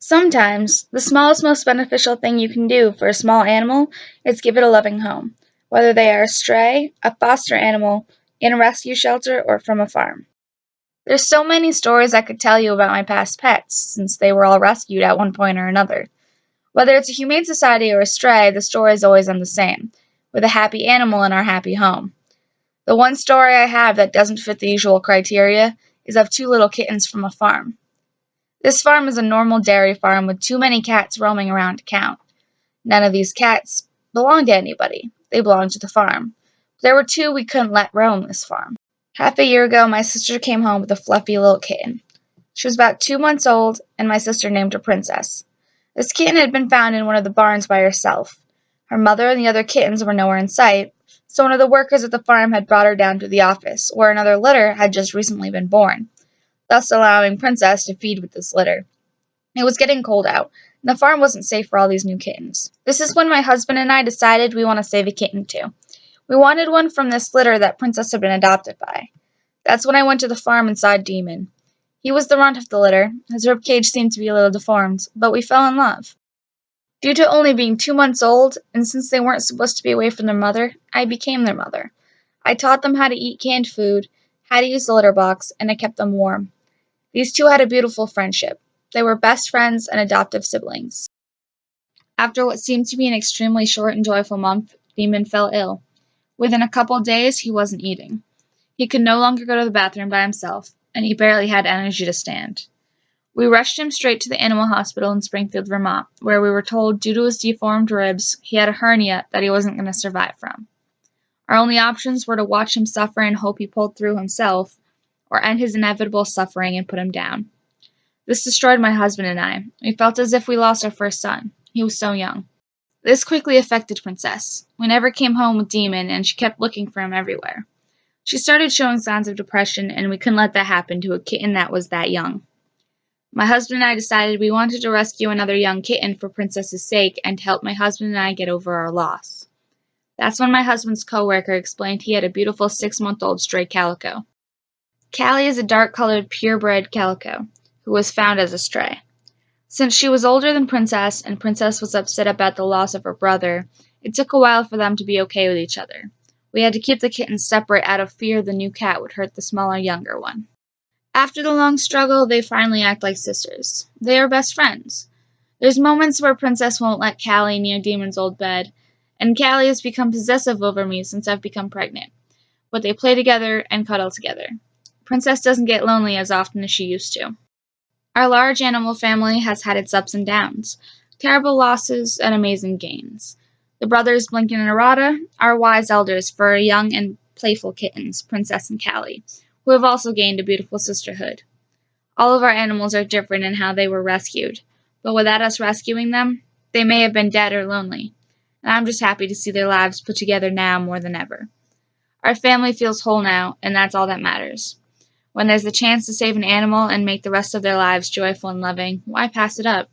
Sometimes, the smallest, most beneficial thing you can do for a small animal is give it a loving home, whether they are a stray, a foster animal, in a rescue shelter, or from a farm. There's so many stories I could tell you about my past pets, since they were all rescued at one point or another. Whether it's a humane society or a stray, the stories always end the same, with a happy animal in our happy home. The one story I have that doesn't fit the usual criteria is of two little kittens from a farm. This farm is a normal dairy farm with too many cats roaming around to count. None of these cats belong to anybody. They belong to the farm. There were two we couldn't let roam this farm. Half a year ago, my sister came home with a fluffy little kitten. She was about 2 months old, and my sister named her Princess. This kitten had been found in one of the barns by herself. Her mother and the other kittens were nowhere in sight, so one of the workers at the farm had brought her down to the office, where another litter had just recently been born, thus allowing Princess to feed with this litter. It was getting cold out, and the farm wasn't safe for all these new kittens. This is when my husband and I decided we want to save a kitten too. We wanted one from this litter that Princess had been adopted by. That's when I went to the farm and saw Demon. He was the runt of the litter. His ribcage seemed to be a little deformed, but we fell in love. Due to only being 2 months old, and since they weren't supposed to be away from their mother, I became their mother. I taught them how to eat canned food, how to use the litter box, and I kept them warm. These two had a beautiful friendship. They were best friends and adoptive siblings. After what seemed to be an extremely short and joyful month, Demon fell ill. Within a couple days, he wasn't eating. He could no longer go to the bathroom by himself, and he barely had energy to stand. We rushed him straight to the animal hospital in Springfield, Vermont, where we were told due to his deformed ribs, he had a hernia that he wasn't going to survive from. Our only options were to watch him suffer and hope he pulled through himself, or end his inevitable suffering and put him down. This destroyed my husband and I. We felt as if we lost our first son. He was so young. This quickly affected Princess. We never came home with Demon, and she kept looking for him everywhere. She started showing signs of depression, and we couldn't let that happen to a kitten that was that young. My husband and I decided we wanted to rescue another young kitten for Princess's sake and to help my husband and I get over our loss. That's when my husband's coworker explained he had a beautiful 6-month-old stray calico. Callie is a dark-colored purebred calico, who was found as a stray. Since she was older than Princess, and Princess was upset about the loss of her brother, it took a while for them to be okay with each other. We had to keep the kittens separate out of fear the new cat would hurt the smaller, younger one. After the long struggle, they finally act like sisters. They are best friends. There's moments where Princess won't let Callie near Demon's old bed, and Callie has become possessive over me since I've become pregnant. But they play together and cuddle together. Princess doesn't get lonely as often as she used to. Our large animal family has had its ups and downs, terrible losses and amazing gains. The brothers Blinken and Arata are wise elders for our young and playful kittens, Princess and Callie, who have also gained a beautiful sisterhood. All of our animals are different in how they were rescued, but without us rescuing them, they may have been dead or lonely, and I'm just happy to see their lives put together now more than ever. Our family feels whole now, and that's all that matters. When there's the chance to save an animal and make the rest of their lives joyful and loving, why pass it up?